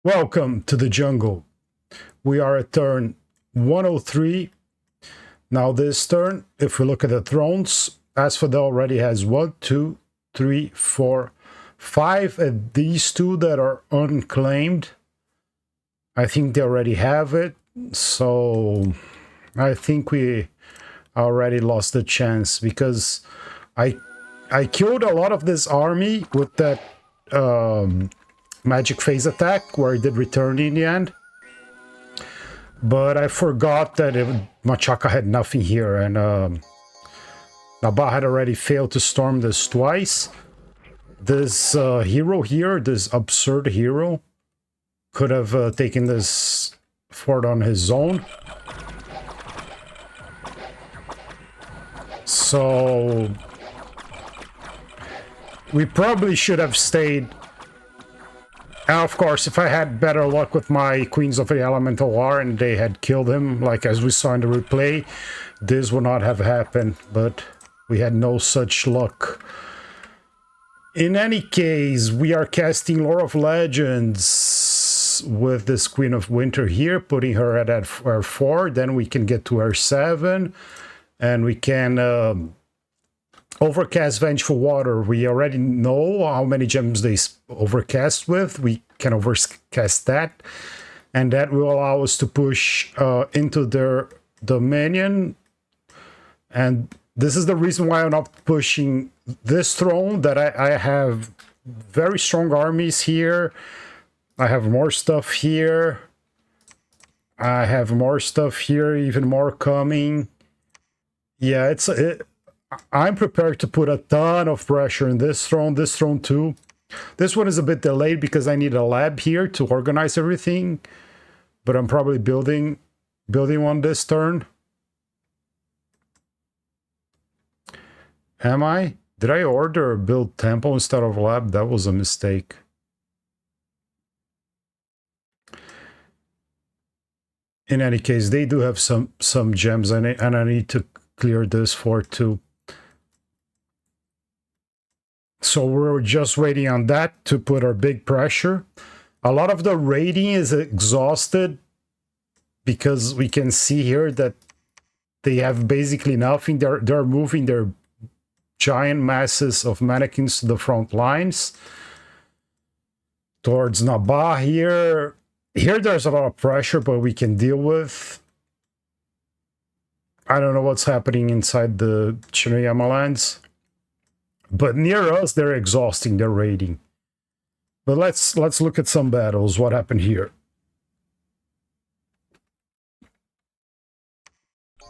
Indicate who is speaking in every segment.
Speaker 1: Welcome to the jungle. We are at turn 103. Now this turn, if we look at the thrones, Asphodel already has 1, 2, 3, 4, 5, and these two that are unclaimed, I think they already have it. So I think we already lost the chance because I killed a lot of this army with that magic phase attack where it did return in the end, but I forgot that Machaka had nothing here, and Naba had already failed to storm this twice. This hero here, this absurd hero, could have taken this fort on his own. So we probably should have stayed. And of course, if I had better luck with my Queens of the Elemental War and they had killed him, like as we saw in the replay, this would not have happened, but we had no such luck. In any case, we are casting Lore of Legends with this Queen of Winter here, putting her at R4, then we can get to R7, and we can overcast Vengeful Water. We already know how many gems they overcast with. We can overcast that, and that will allow us to push into their dominion. And this is the reason why I'm not pushing this throne, that I have very strong armies here. I have more stuff here. I have more stuff here, even more coming. Yeah, I'm prepared to put a ton of pressure in this throne too. This one is a bit delayed because I need a lab here to organize everything, but I'm probably building one this turn. Am I? Did I order or build temple instead of lab? That was a mistake. In any case, they do have some gems, and I need to clear this fort too. So we're just waiting on that to put our big pressure. A lot of the raiding is exhausted because we can see here that they have basically nothing. They're moving their giant masses of mannequins to the front lines towards Naba here. Here there's a lot of pressure, but we can deal with. I don't know what's happening inside the Chinoyama lands. But near us, they're exhausting, they're raiding. But let's look at some battles. What happened here?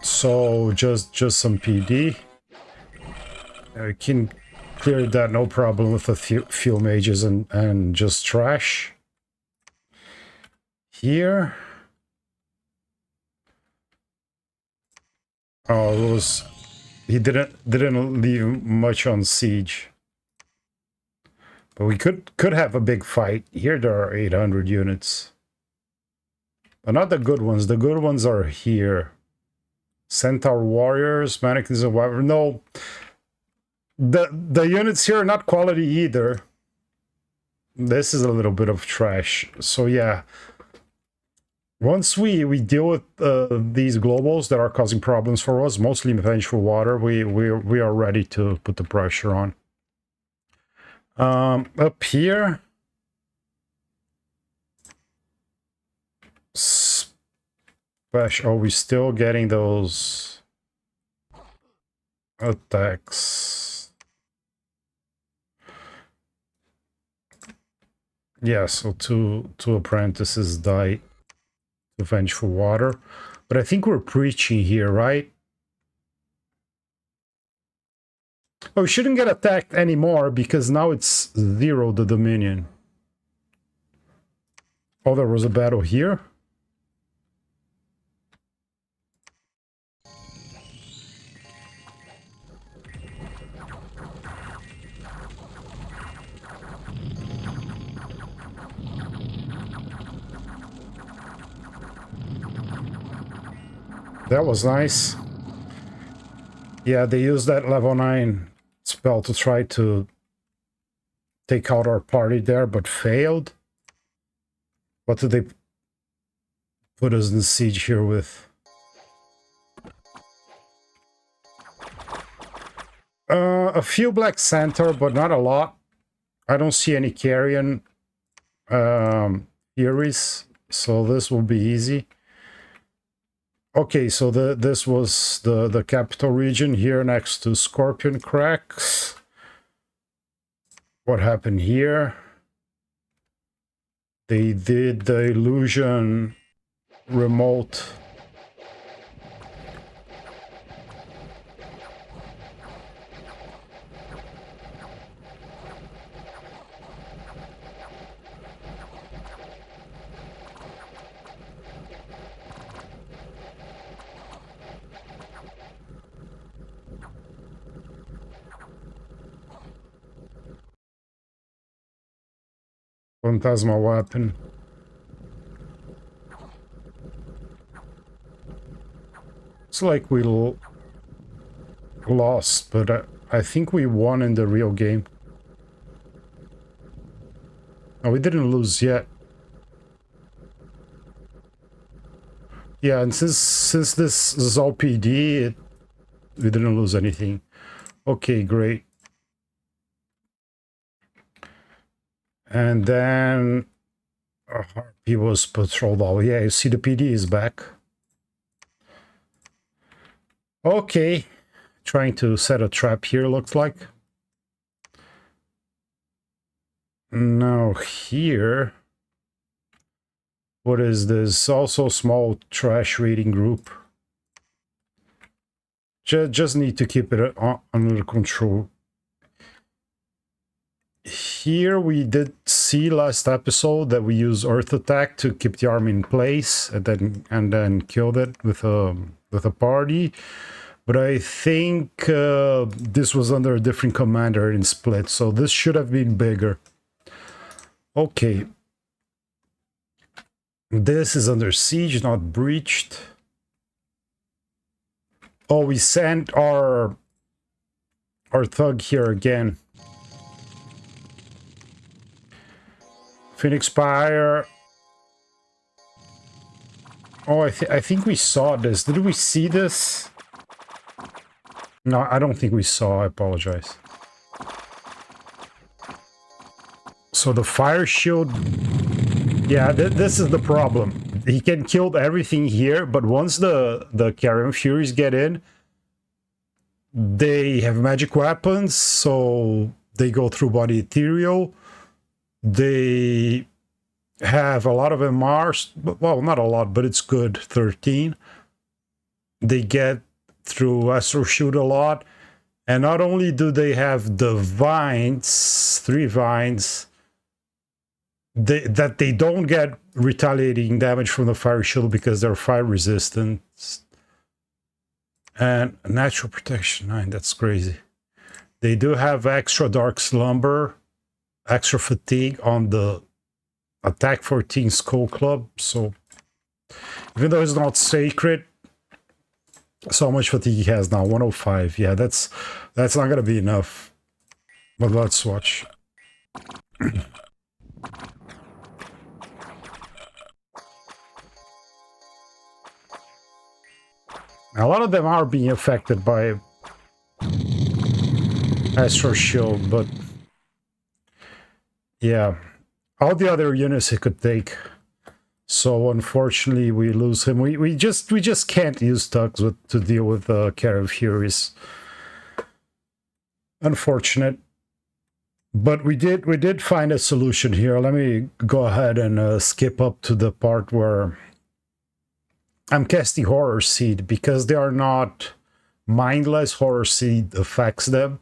Speaker 1: So just some PD. I can clear that no problem with a few mages and just trash. Here. Oh, it was... He didn't leave much on siege. But we could have a big fight. Here there are 800 units. But not the good ones. The good ones are here. Centaur warriors, mannequins and whatever. No. The units here are not quality either. This is a little bit of trash. So yeah. Once we deal with these globals that are causing problems for us, mostly Vengeful Water, we are ready to put the pressure on. Up here, are we still getting those attacks? Yeah, so two apprentices died. The Vengeful Water, but I think we're preaching here, right? Oh, we shouldn't get attacked anymore because now it's 0 the Dominion. Oh, there was a battle here. That was nice. Yeah, they used that level 9 spell to try to take out our party there, but failed. What did they put us in siege here with? A few Black Centaur, but not a lot. I don't see any Carrion Furies, so this will be easy. Okay, so this was the capital region here next to Scorpion Cracks. What happened here? They did the illusion remote. Phantasma weapon. It's like we lost, but I think we won in the real game. No, we didn't lose yet. Yeah, and since this is all PD, we didn't lose anything. Okay, great. And then he was patrolled all. Yeah, you see the PD is back. Okay, trying to set a trap here, looks like. Now here, what is this? Also small trash raiding group. Just need to keep it under control. Here we did see last episode that we use Earth Attack to keep the army in place and then killed it with a party. But I think this was under a different commander in Split, so this should have been bigger. Okay. This is under siege, not breached. Oh, we sent our thug here again. Phoenix Spire. Oh, I think we saw this. Did we see this? No, I don't think we saw. I apologize. So the fire shield... Yeah, this is the problem. He can kill everything here, but once the Carrion Furies get in, they have magic weapons, so they go through body ethereal. They have a lot of MRs, well, not a lot, but it's good, 13. They get through Astro Shoot a lot, and not only do they have the vines, 3 vines, that they don't get retaliating damage from the fire shield because they're fire resistant, and natural protection 9, that's crazy. They do have extra dark slumber, extra fatigue on the attack 14 skull club, so even though it's not sacred, so much fatigue he has now, 105. Yeah, that's not gonna be enough, but let's watch. A lot of them are being affected by Astro Shield, but yeah, all the other units he could take. So unfortunately, we lose him. We just can't use thugs to deal with Carrion Furies. Unfortunate, but we did find a solution here. Let me go ahead and skip up to the part where I'm casting Horror Seed, because they are not mindless. Horror Seed affects them.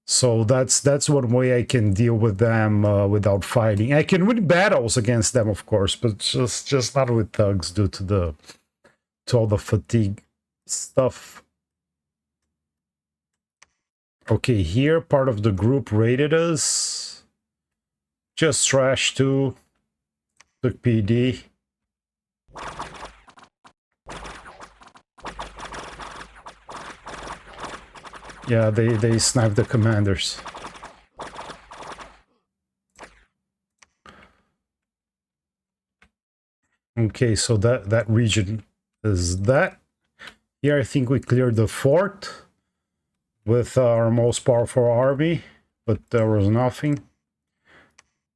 Speaker 1: So that's one way I can deal with them without fighting. I can win battles against them, of course, but just not with thugs due to all the fatigue stuff. Okay, here part of the group raided us. Just trash too. Took PD. Yeah, they sniped the commanders. Okay, so that region is that. Here I think we cleared the fort with our most powerful army, but there was nothing.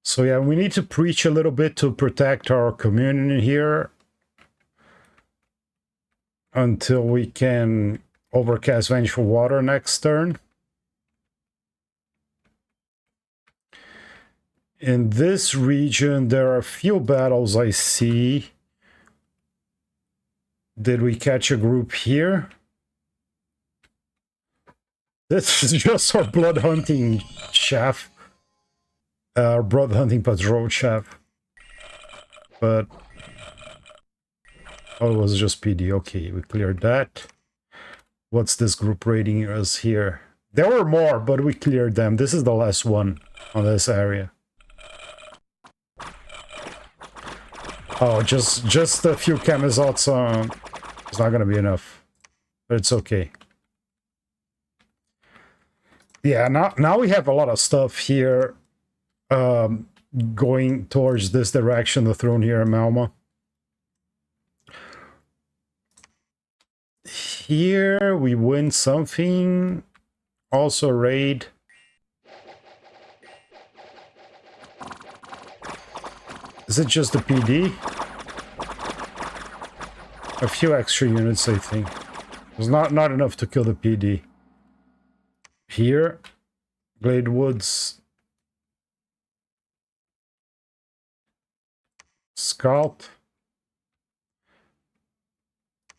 Speaker 1: So yeah, we need to preach a little bit to protect our community here until we can overcast Vengeful Water next turn. In this region, there are a few battles I see. Did we catch a group here? This is just our blood hunting chef. Our blood hunting patrol chef. But... oh, it was just PD. Okay, we cleared that. What's this group rating us here? There were more, but we cleared them. This is the last one on this area. Oh, just a few camisots. It's not gonna be enough, but it's okay. Yeah, now we have a lot of stuff here going towards this direction, the throne here in Malma. Here we win something. Also raid. Is it just the PD? A few extra units, I think. It's not enough to kill the PD. Here, Glade Woods. Scout.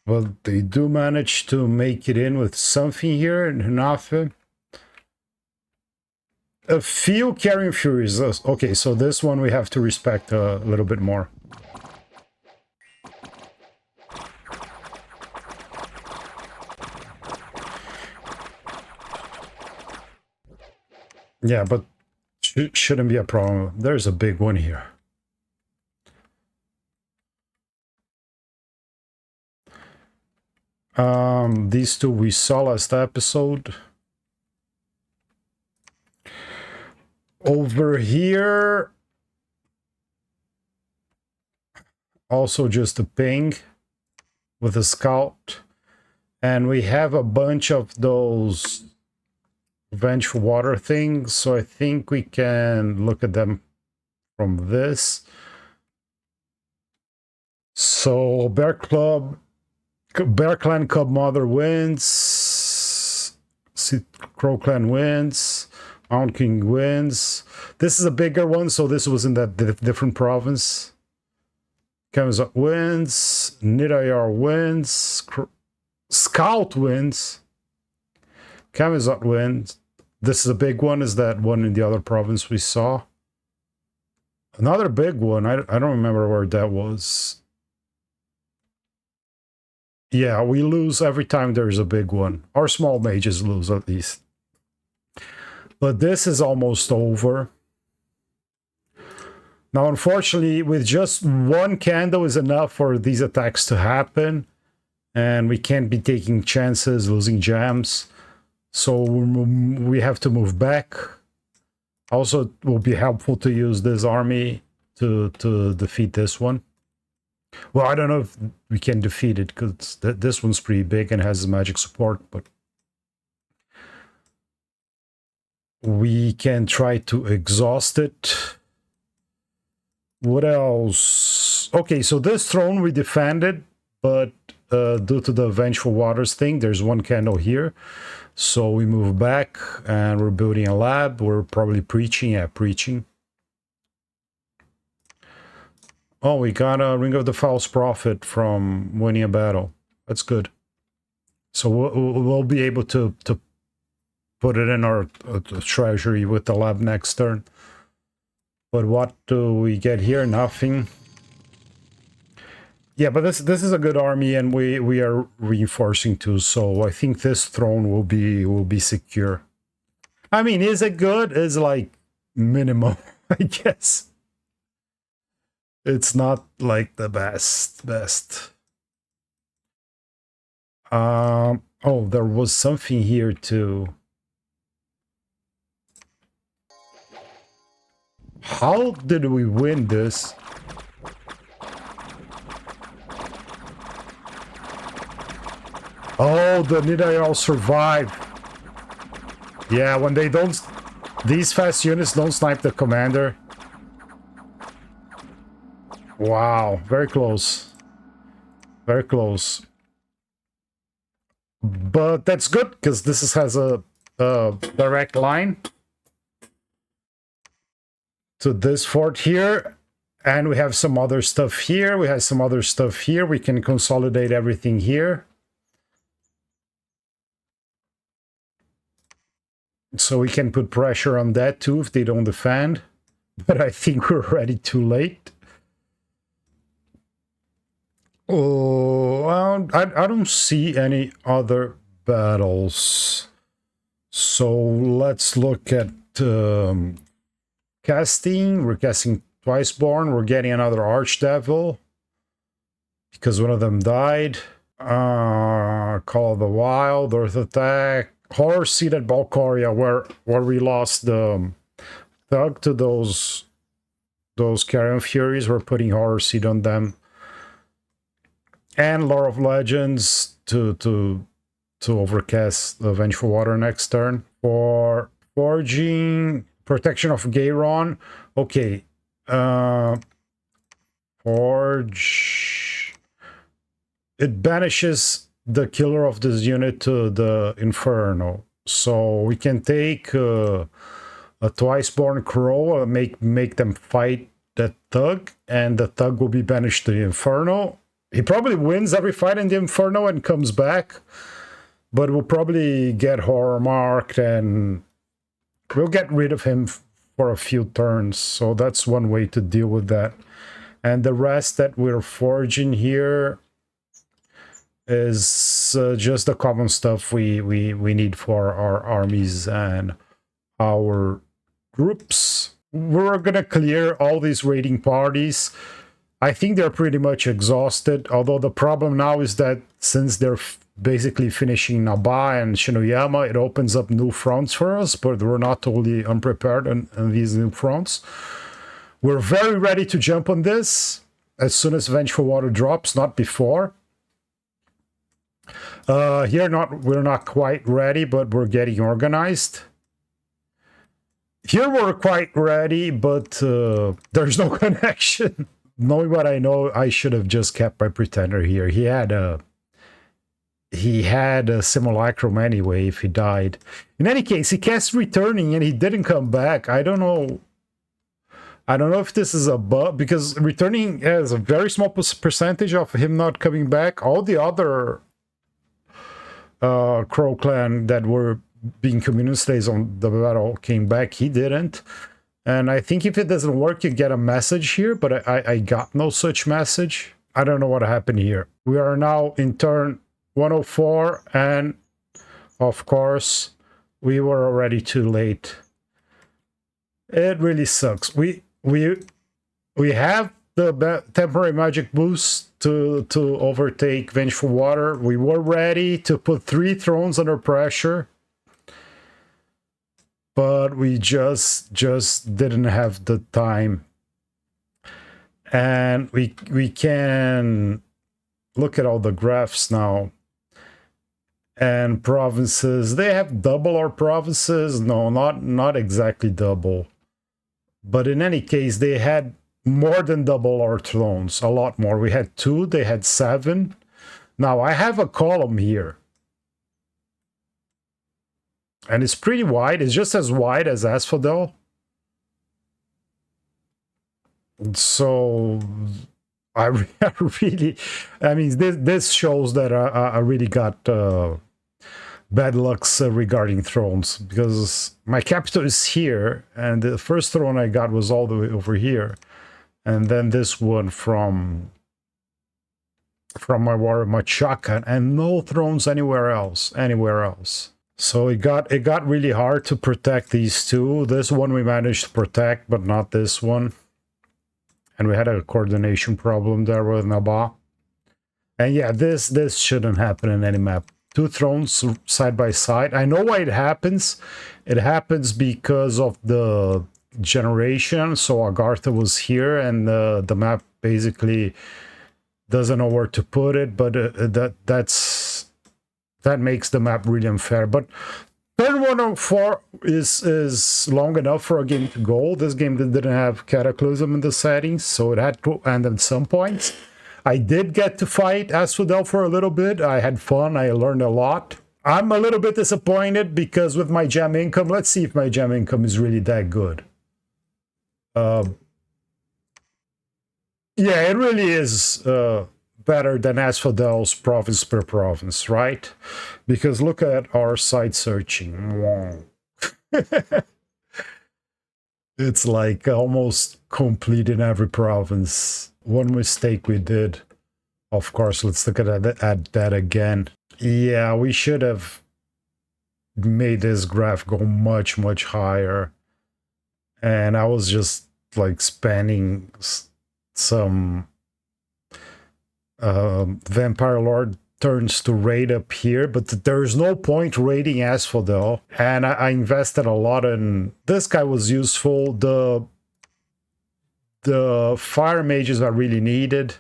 Speaker 1: Well, they do manage to make it in with something here in Hanafe. A few Carrion Furies. Okay, so this one we have to respect a little bit more. Yeah, but shouldn't be a problem. There's a big one here. These two we saw last episode. Over here, also just a ping with a scout. And we have a bunch of those Vengeful Water things, so I think we can look at them from this. So Bear Clan Cub Mother wins. Crow Clan wins. Mountain King wins. This is a bigger one, so this was in that different province. Kamazot wins. Nidavangr wins. Scout wins. Kamazot wins. This is a big one. Is that one in the other province we saw? Another big one. I don't remember where that was. Yeah, we lose every time there's a big one. Our small mages lose at least. But this is almost over. Now, unfortunately, with just one candle is enough for these attacks to happen. And we can't be taking chances, losing gems. So we have to move back. Also, it will be helpful to use this army to defeat this one. Well, I don't know if we can defeat it, because this one's pretty big and has magic support, but we can try to exhaust it. What else? Okay, so this throne we defended, but due to the Vengeful Waters thing, there's one candle here. So we move back, and we're building a lab. We're probably preaching. Yeah, preaching. Oh, we got a Ring of the False Prophet from winning a battle. That's good. So we'll be able to put it in our treasury with the lab next turn. But what do we get here? Nothing. Yeah, but this is a good army, and we are reinforcing too. So I think this throne will be secure. I mean, is it good? It's like minimum, I guess. It's not like the best. Oh, there was something here too. How did we win this? Oh, the Nidavangr survive. Yeah, when they don't... These fast units don't snipe the commander. Wow, very close. Very close. But that's good, because this has a direct line to this fort here. And we have some other stuff here. We have some other stuff here. We can consolidate everything here. So we can put pressure on that too if they don't defend. But I think we're already too late. Oh, I don't see any other battles. So let's look at casting. We're casting Twiceborn. We're getting another Archdevil because one of them died. Call of the Wild, Earth Attack, Horror Seed at Balcoria, where we lost the Thug to those Carrion Furies. We're putting Horror Seed on them. And Lore of Legends to overcast the Vengeful Water next turn. For forging, Protection of Gayron. Okay. Forge. It banishes the killer of this unit to the Inferno. So we can take a Twiceborn Crow, make them fight that Thug, and the Thug will be banished to the Inferno. He probably wins every fight in the Inferno and comes back, but we'll probably get horror marked and we'll get rid of him for a few turns. So that's one way to deal with that. And the rest that we're forging here is just the common stuff we need for our armies and our groups. We're gonna clear all these raiding parties. I think they're pretty much exhausted, although the problem now is that since they're basically finishing Naba and Shinoyama, it opens up new fronts for us, but we're not totally unprepared on these new fronts. We're very ready to jump on this as soon as Vengeful Water drops, not before. Here we're not quite ready, but we're getting organized. Here we're quite ready, but there's no connection. Knowing what I know, I should have just kept my Pretender here. He had a Simulacrum anyway if he died. In any case, he cast Returning and he didn't come back. I don't know if this is a bug, because Returning has a very small percentage of him not coming back. All the other Crow Clan that were being community slaves on the battle came back. He didn't. And I think if it doesn't work, you get a message here, but I got no such message. I don't know what happened here. We are now in turn 104, and of course, we were already too late. It really sucks. We have the temporary magic boost to overtake Vengeful Water. We were ready to put 3 thrones under pressure, but we just didn't have the time. And we can look at all the graphs now. And provinces, they have double our provinces. No, not exactly double. But in any case, they had more than double our thrones, a lot more. We had 2, they had 7. Now I have a column here. And it's pretty wide. It's just as wide as Asphodel. So I really, I mean, this shows that I really got bad lucks regarding thrones, because my capital is here, and the first throne I got was all the way over here, and then this one from my warrior Machakan, and no thrones anywhere else. So it got really hard to protect these two. This one we managed to protect, but not this one. And we had a coordination problem there with Naba. And yeah, this shouldn't happen in any map. 2 thrones side by side. I know why it happens. It happens because of the generation. So Agartha was here, and the map basically doesn't know where to put it. But that's that makes the map really unfair. But turn 104 is long enough for a game to go. This game didn't have cataclysm in the settings, so it had to end at some points. I did get to fight Asphodel for a little bit. I had fun. I learned a lot. I'm a little bit disappointed because with my gem income, let's see if my gem income is really that good. Yeah, it really is better than Asphodel's province per province, right? Because look at our site searching. It's like almost complete in every province. One mistake we did. Of course, let's look at that again. Yeah, we should have made this graph go much, much higher. And I was just like spanning some Vampire Lord turns to raid up here, but there's no point raiding Asphodel. And I invested a lot in... This guy was useful. The fire mages are really needed.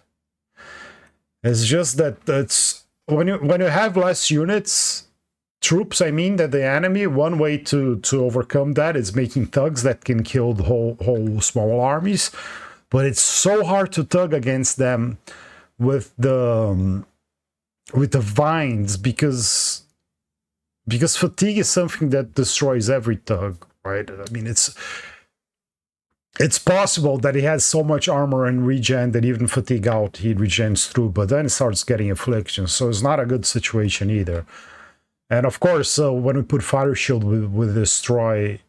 Speaker 1: It's just that it's when you have less units, troops, I mean, that the enemy, one way to overcome that is making thugs that can kill the whole small armies. But it's so hard to thug against them with the vines because fatigue is something that destroys every thug, right? I mean, it's possible that he has so much armor and regen that even fatigue out, he regens through, but then it starts getting affliction, so it's not a good situation either. And of course, when we put Fire Shield, we destroy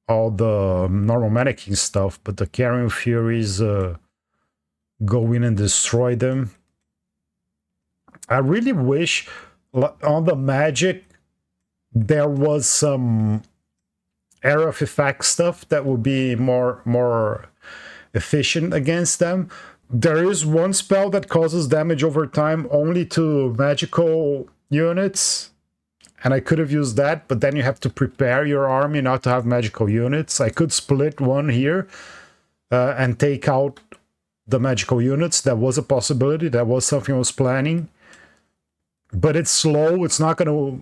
Speaker 1: all the normal mannequin stuff, but the Carrion Furies go in and destroy them. I really wish on the magic there was some Era of Effect stuff that would be more efficient against them. There is one spell that causes damage over time only to magical units, and I could have used that, but then you have to prepare your army not to have magical units. I could split one here and take out the magical units. That was a possibility. That was something I was planning. But it's slow. It's not gonna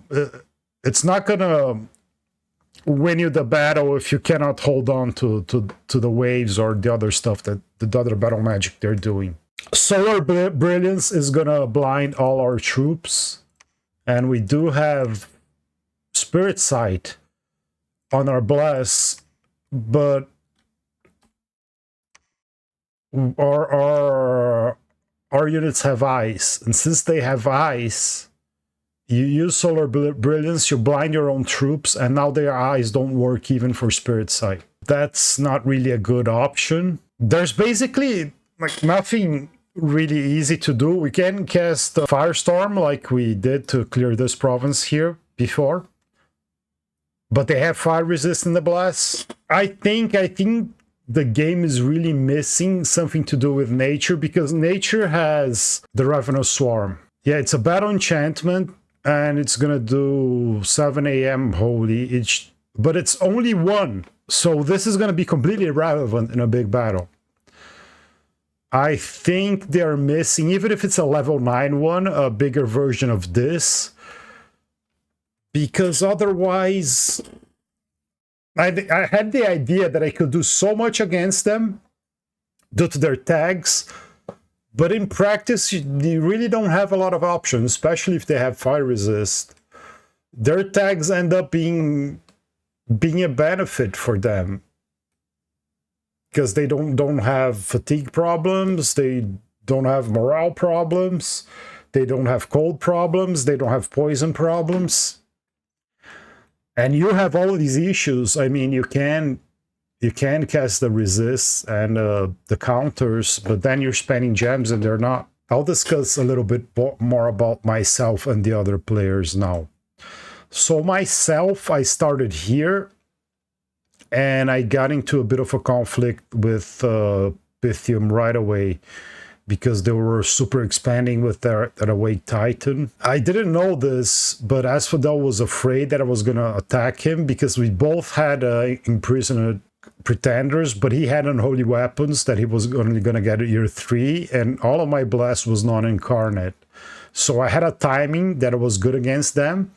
Speaker 1: win you the battle if you cannot hold on to the waves or the other stuff that the other battle magic they're doing. Solar Brilliance is gonna blind all our troops, and we do have Spirit Sight on our Bless, but our units have ice, and since they have ice, you use Solar Brilliance, you blind your own troops, and now their eyes don't work even for Spirit Sight. That's not really a good option. There's basically like nothing really easy to do. We can cast Firestorm like we did to clear this province here before, but they have fire resist in the blast. I think the game is really missing something to do with nature, because nature has the Ravenous Swarm. Yeah, it's a battle enchantment, and it's gonna do 7 AM holy each, but it's only one. So this is gonna be completely irrelevant in a big battle. I think they're missing, even if it's a level 9 one, a bigger version of this. Because otherwise, I had the idea that I could do so much against them due to their tags, but in practice, you really don't have a lot of options, especially if they have fire resist. Their tags end up being a benefit for them, because they don't have fatigue problems, they don't have morale problems, they don't have cold problems, they don't have poison problems. And you have all of these issues. I mean, you can cast the resists and the counters, but then you're spending gems and they're not. I'll discuss a little bit more about myself and the other players now. So myself, I started here, and I got into a bit of a conflict with Pythium right away, because they were super expanding with their Awake Titan. I didn't know this, but Asphodel was afraid that I was going to attack him, because we both had imprisoned pretenders, but he had unholy weapons that he was only going to get at year 3, and all of my blast was non-incarnate. So I had a timing that was good against them.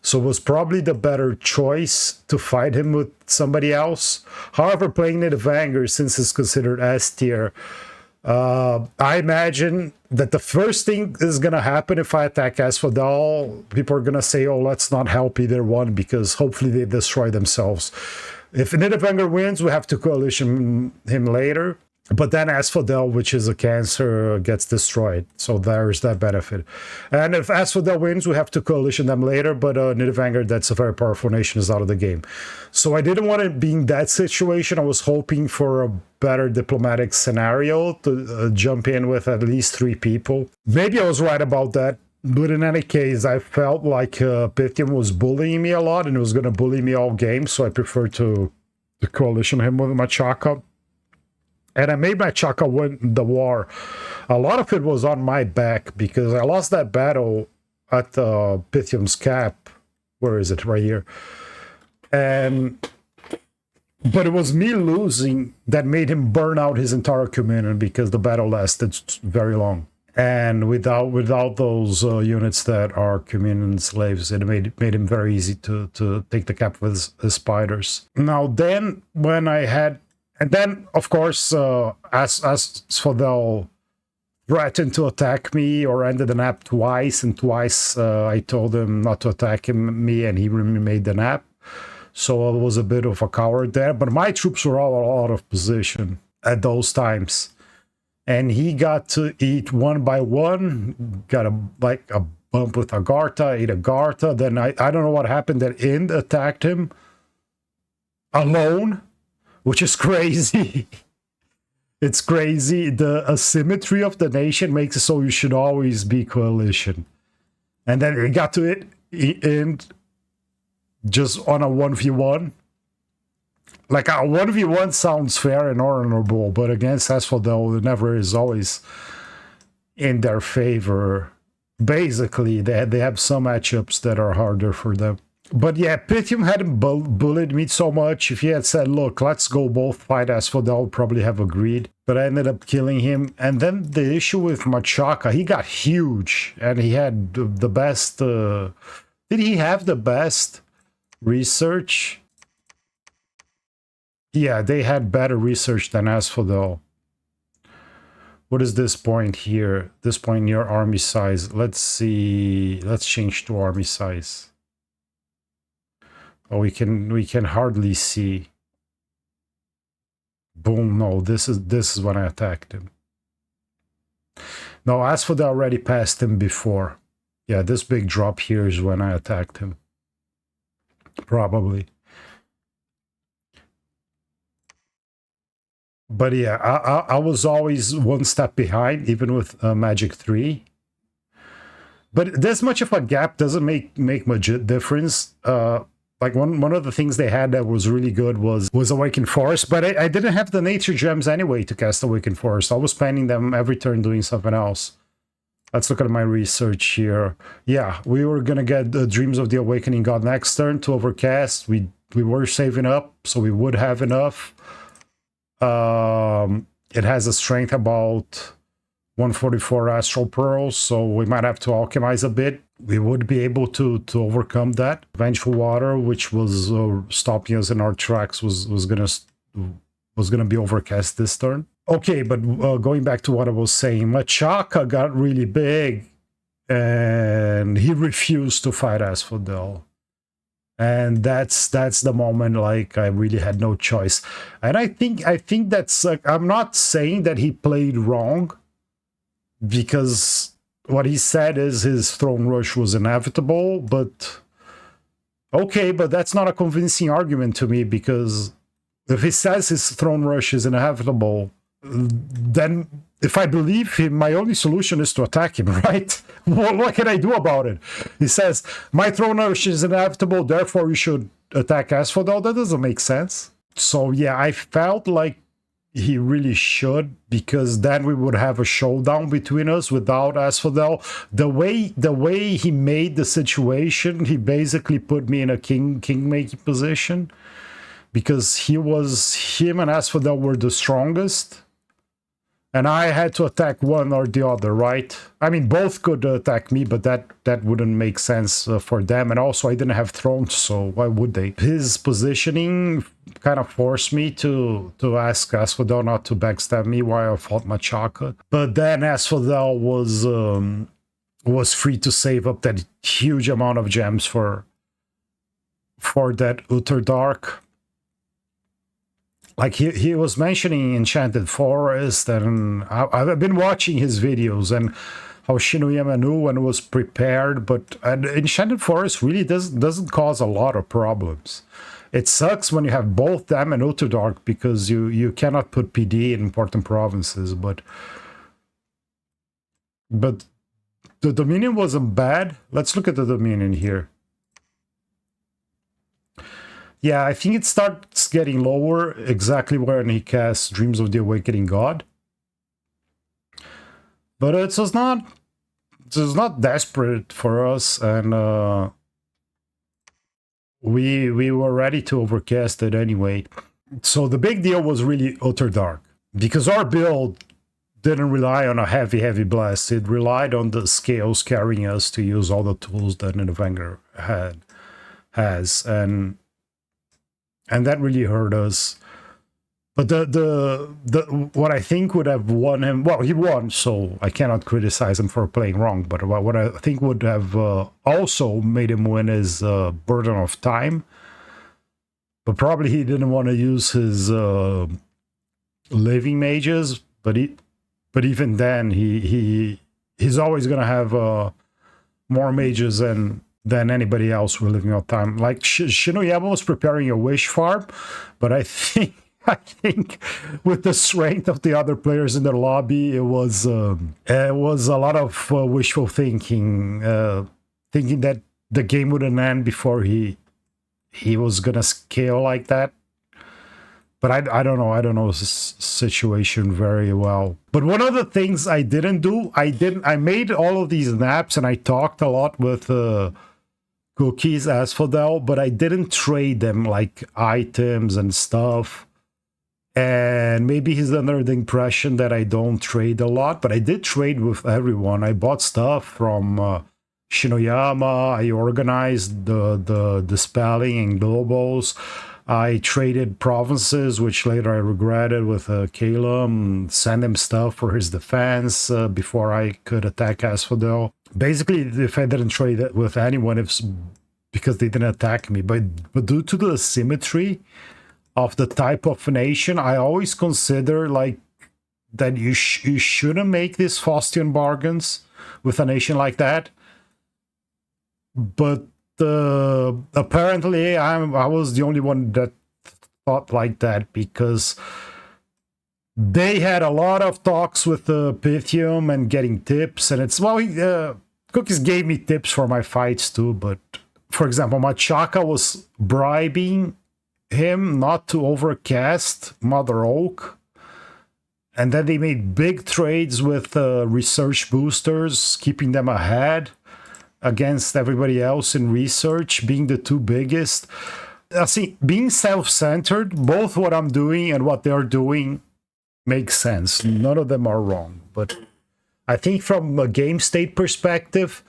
Speaker 1: So it was probably the better choice to fight him with somebody else. However, playing Nidavangr, since it's considered S tier, I imagine that the first thing is going to happen if I attack Asphodel. People are going to say, oh, let's not help either one, because hopefully they destroy themselves. If Nidavangr wins, we have to coalition him later. But then Asphodel, which is a cancer, gets destroyed. So there's that benefit. And if Asphodel wins, we have to coalition them later. But Nidavangr, that's a very powerful nation, is out of the game. So I didn't want to be in that situation. I was hoping for a better diplomatic scenario to jump in with at least 3 people. Maybe I was right about that. But in any case, I felt like Pythium was bullying me a lot and it was going to bully me all game. So I preferred to coalition him with Machaka. And I made Machaka win the war. A lot of it was on my back because I lost that battle at Pythium's cap. Where is it? Right here. But it was me losing that made him burn out his entire communion because the battle lasted very long. And without those units that are communion slaves, it made him very easy to take the cap with his spiders. Now then, when I had... And then, of course, Asphodel threatened to attack me or ended the nap twice, and twice I told him not to attack me, and he made the nap. So I was a bit of a coward there, but my troops were all out of position at those times. And he got to eat one by one, got a bump with Agartha, ate Agartha, then I don't know what happened, that Ind attacked him alone. Which is crazy. It's crazy. The asymmetry of the nation makes it so you should always be coalition. And then it got to it and just on a 1v1. Like a 1v1 sounds fair and honorable, but against Asphodel, it never is, always in their favor. Basically, they have some matchups that are harder for them. But yeah, Pythium hadn't bullied me so much. If he had said, look, let's go both fight Asphodel, I would probably have agreed. But I ended up killing him. And then the issue with Machaka, he got huge. And he had the best... did he have the best research? Yeah, they had better research than Asphodel. What is this point here? This point near army size. Let's see. Let's change to army size. Oh, we can hardly see. Boom, no, this is when I attacked him. No, Asphodel already passed him before. Yeah, this big drop here is when I attacked him. Probably. But yeah, I was always one step behind, even with Magic 3. But this much of a gap doesn't make much difference. Like one of the things they had that was really good was Awakened Forest, but I didn't have the nature gems anyway to cast Awakened Forest. I was spending them every turn doing something else. Let's look at my research here. Yeah, we were gonna get the Dreams of the Awakening God next turn to overcast. We were saving up, so we would have enough. It has a strength about 144 Astral Pearls, so we might have to alchemize a bit. We would be able to overcome that. Vengeful Water, which was stopping us in our tracks, was gonna be overcast this turn. Okay, but going back to what I was saying, Machaka got really big, and he refused to fight Asphodel. And that's the moment, like, I really had no choice. And I think that's like, I'm not saying that he played wrong, because what he said is his throne rush was inevitable, but okay, but that's not a convincing argument to me, because if he says his throne rush is inevitable, then if I believe him, my only solution is to attack him, right? What can I do about it? He says, my throne rush is inevitable, therefore you should attack Asphodel. That doesn't make sense. So yeah, I felt like he really should, because then we would have a showdown between us without Asphodel. The way he made the situation, he basically put me in a king-making position, because him and Asphodel were the strongest. And I had to attack one or the other, right? I mean, both could attack me, but that wouldn't make sense for them. And also, I didn't have thrones, so why would they? His positioning kind of forced me to ask Asphodel not to backstab me while I fought Machaca. But then Asphodel was free to save up that huge amount of gems for that Utter Dark. Like he was mentioning Enchanted Forest, and I've been watching his videos and how Shinoyama knew when it was prepared, but Enchanted Forest really doesn't cause a lot of problems. It sucks when you have both them and Utter Dark because you cannot put PD in important provinces, but the Dominion wasn't bad. Let's look at the Dominion here. Yeah, I think it starts getting lower exactly when he casts Dreams of the Awakening God. But it was not desperate for us, and we were ready to overcast it anyway. So the big deal was really Utter Dark, because our build didn't rely on a heavy blast. It relied on the scales carrying us to use all the tools that Nidavangr has, and that really hurt us. But the what I think would have won him, well, he won, so I cannot criticize him for playing wrong. But what I think would have also made him win is Burden of Time. But probably he didn't want to use his living mages. But even then, he's always gonna have more mages than anybody else with living of time. Like Shinoyama was preparing a wish farm, but I think with the strength of the other players in the lobby, it was a lot of wishful thinking, thinking that the game wouldn't end before he was gonna scale like that. But I don't know this situation very well. But one of the things I didn't do, I made all of these maps and I talked a lot with Cookies, Asphodel, but I didn't trade them like items and stuff. And maybe he's under the impression that I don't trade a lot, but I did trade with everyone. I bought stuff from Shinoyama. I organized the dispelling and globals. I traded provinces, which later I regretted with Calum, sent him stuff for his defense before I could attack Asphodel. Basically, if I didn't trade it with anyone, it's because they didn't attack me. But due to the symmetry of the type of nation, I always consider like that you shouldn't make these Faustian bargains with a nation like that. But apparently I was the only one that thought like that, because they had a lot of talks with Pythium and getting tips, and it's, well, Cookies gave me tips for my fights too. But for example, Machaca was bribing him not to overcast Mother Oak, and then they made big trades with research boosters, keeping them ahead against everybody else in research, being the two biggest. See, being self-centered, both what I'm doing and what they're doing makes sense. None of them are wrong. But I think from a game state perspective,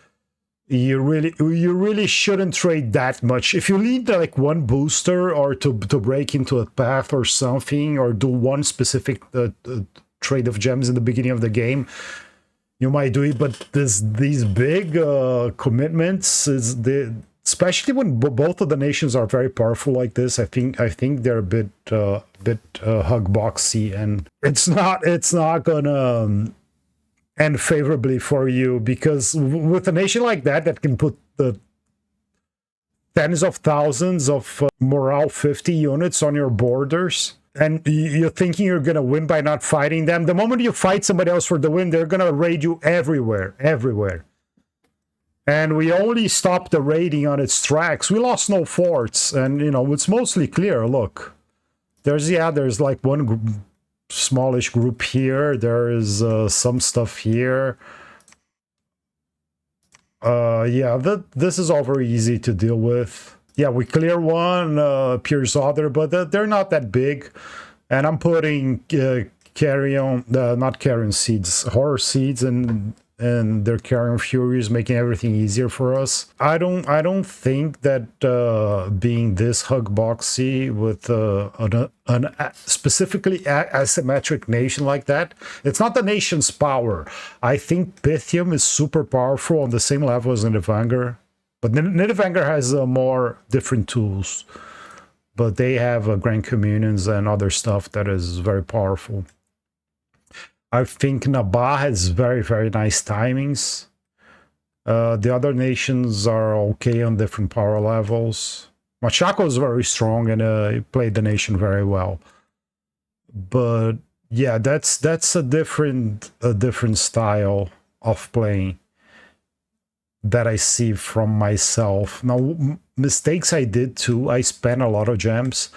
Speaker 1: you really shouldn't trade that much. If you need like one booster or to break into a path or something, or do one specific trade of gems in the beginning of the game, you might do it. But these big commitments, especially when both of the nations are very powerful like this, I think they're a bit hug boxy, and it's not gonna end favorably for you, because with a nation like that can put the tens of thousands of morale 50 units on your borders, and you're thinking you're gonna win by not fighting them. The moment you fight somebody else for the win, they're gonna raid you everywhere. And we only stopped the raiding on its tracks. We lost no forts, and it's mostly clear. Look, there's like one smallish group here. There is some stuff here. Yeah, this is all very easy to deal with. Yeah, we clear one, pierce other, but they're not that big. And I'm putting Carrion, not Carrion Seeds, Horror Seeds, and their Carrion Furies, making everything easier for us. I don't think that being this hug boxy with an specifically asymmetric nation like that, it's not the nation's power. I think Pythium is super powerful on the same level as Nidavangr, but Nidavangr has more different tools, but they have Grand Communions and other stuff that is very powerful. I think Nabah has very, very nice timings. The other nations are okay on different power levels. Machako is very strong and he played the nation very well. But yeah, that's a different style of playing that I see from myself. Now, mistakes I did too. I spent a lot of gems.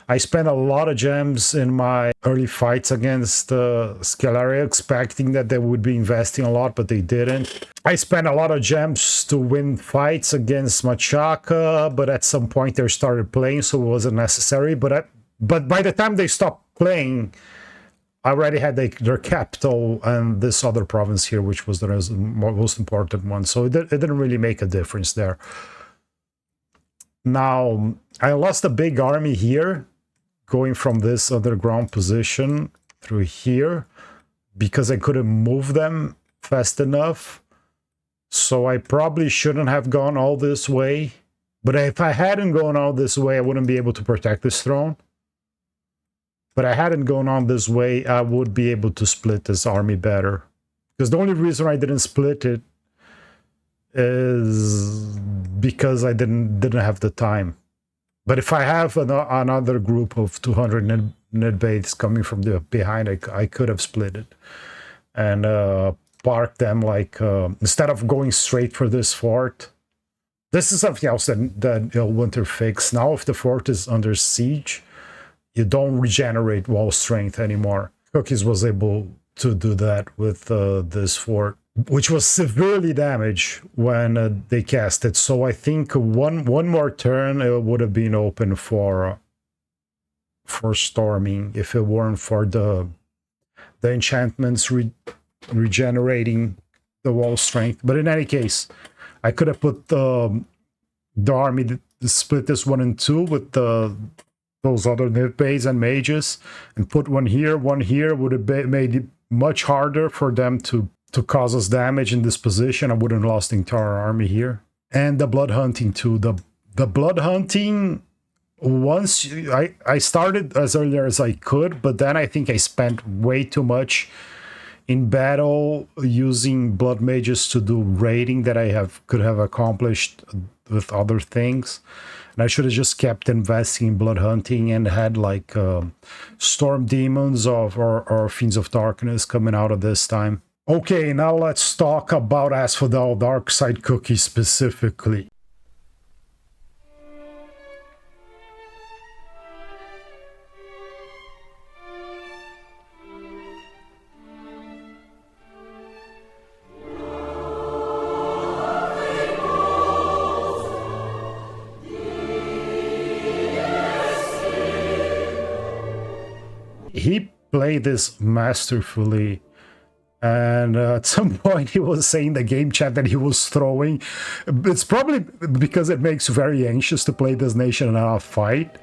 Speaker 1: I spent a lot of gems in my early fights against Scalaria, expecting that they would be investing a lot, but they didn't. I spent a lot of gems to win fights against Machaka, but at some point they started playing, so it wasn't necessary. But by the time they stopped playing, I already had their capital and this other province here, which was the most important one. So it didn't really make a difference there. Now, I lost a big army here, going from this underground position through here, because I couldn't move them fast enough. So I probably shouldn't have gone all this way. But if I hadn't gone all this way, I wouldn't be able to protect this throne. But I hadn't gone on this way, I would be able to split this army better. Because the only reason I didn't split it is because I didn't have the time. But if I have another group of 200 Nidbaiths coming from the behind, I could have split it and park them like instead of going straight for this fort. This is something else that Winter fixed. Now, if the fort is under siege, you don't regenerate wall strength anymore. Cookies was able to do that with this fort, which was severely damaged when they cast it. So I think one more turn it would have been open for storming if it weren't for the enchantments regenerating the wall strength. But in any case, I could have put the army to split this one in two with those other Nidbaiths and mages, and put one here would have made it much harder for them to cause us damage in this position. I wouldn't have lost the entire army here. And the blood hunting too. The blood hunting, once I started as earlier as I could, but then I think I spent way too much in battle using blood mages to do raiding that I could have accomplished with other things. And I should have just kept investing in blood hunting and had like storm demons or fiends of darkness coming out of this time. Okay, now let's talk about Asphodel DarkSideCookies specifically. He played this masterfully. And at some point he was saying the game chat that he was throwing. It's probably because it makes you very anxious to play this nation in a fight.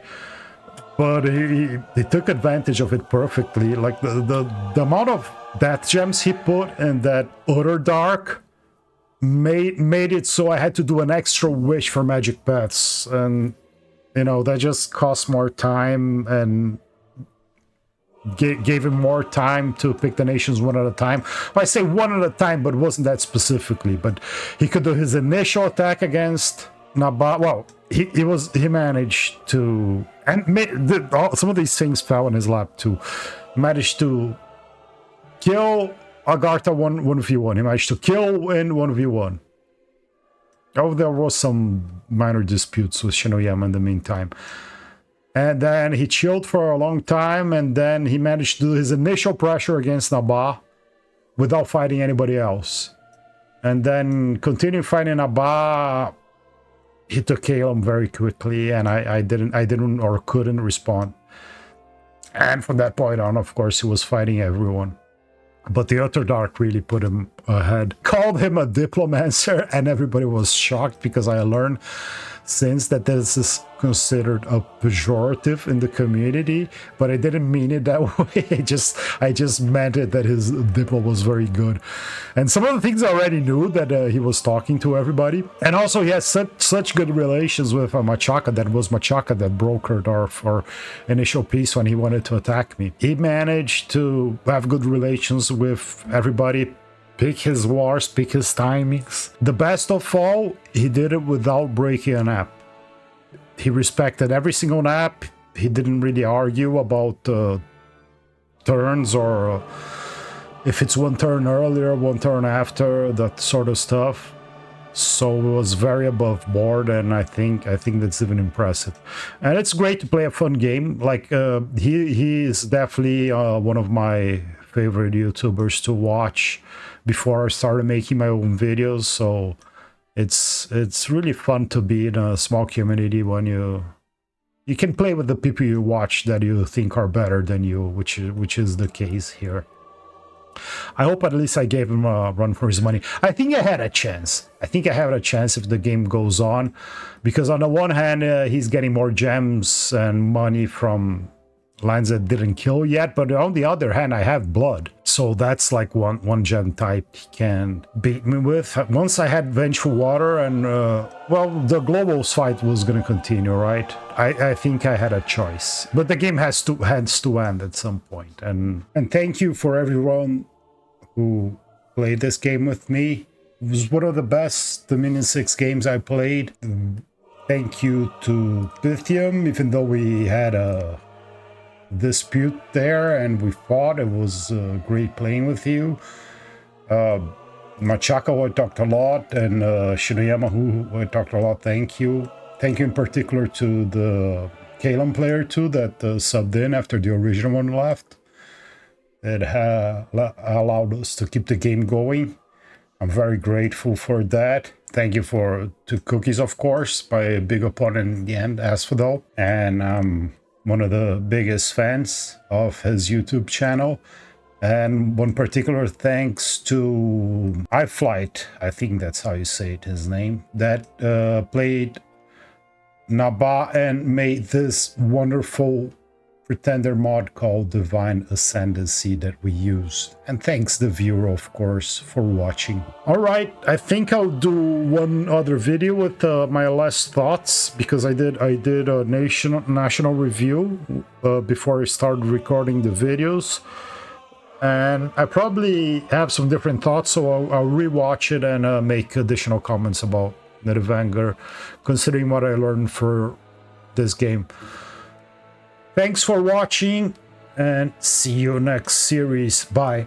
Speaker 1: But he took advantage of it perfectly. Like the amount of death gems he put in that Utter Dark made it so I had to do an extra wish for magic paths. And, you know, that just cost more time and gave him more time to pick the nations one at a time. Well, I say one at a time, but it wasn't that specifically. But he could do his initial attack against Nabah. Well, he managed to, and some of these things fell in his lap too. Managed to kill Agartha 1v1. He managed to kill Win 1v1. Oh, there was some minor disputes with Shinoyama in the meantime. And then he chilled for a long time, and then he managed to do his initial pressure against Nabah without fighting anybody else. And then continuing fighting Nabah, he took Calum very quickly, and I didn't or couldn't respond. And from that point on, of course, he was fighting everyone. But the Utter Dark really put him ahead. Called him a diplomancer, and everybody was shocked because I learned since that this is considered a pejorative in the community, but I didn't mean it that way. I just meant it that his diplo was very good. And some of the things I already knew, that he was talking to everybody. And also he has such good relations with Machaka. That was Machaka that brokered our initial peace when he wanted to attack me. He managed to have good relations with everybody, pick his wars, pick his timings. The best of all, he did it without breaking an app. He respected every single app. He didn't really argue about turns or if it's one turn earlier, one turn after, that sort of stuff. So it was very above board, and I think that's even impressive. And it's great to play a fun game. Like he is definitely one of my favorite YouTubers to watch before I started making my own videos. So it's really fun to be in a small community when you can play with the people you watch that you think are better than you, which is the case here. I hope at least I gave him a run for his money. I think I had a chance. I think I had a chance if the game goes on, because on the one hand, he's getting more gems and money from lands that didn't kill yet, but on the other hand, I have blood. So that's like one gem type he can beat me with. Once I had Vengeful Water, and well, the globals fight was gonna continue, right? I think I had a choice, but the game has to end at some point. And thank you for everyone who played this game with me. It was one of the best Dominion 6 games I played. Thank you to Lithium, even though we had a dispute there and we fought. It was great playing with you. Machaka, who I talked a lot, and Shinoyama, who I talked a lot. Thank you. Thank you in particular to the Kalem player too, that subbed in after the original one left. It allowed us to keep the game going. I'm very grateful for that. Thank you to Cookies, of course, my big opponent in the end, Asphodel, and one of the biggest fans of his YouTube channel. And one particular thanks to Iflyte, I think that's how you say it, his name, that played Naba and made this wonderful Pretender mod called Divine Ascendancy that we used. And thanks the viewer, of course, for watching. All right, I think I'll do one other video with my last thoughts, because I did a national review before I started recording the videos. And I probably have some different thoughts, so I'll rewatch it and make additional comments about Nidavangr, considering what I learned for this game. Thanks for watching, and see you next series. Bye.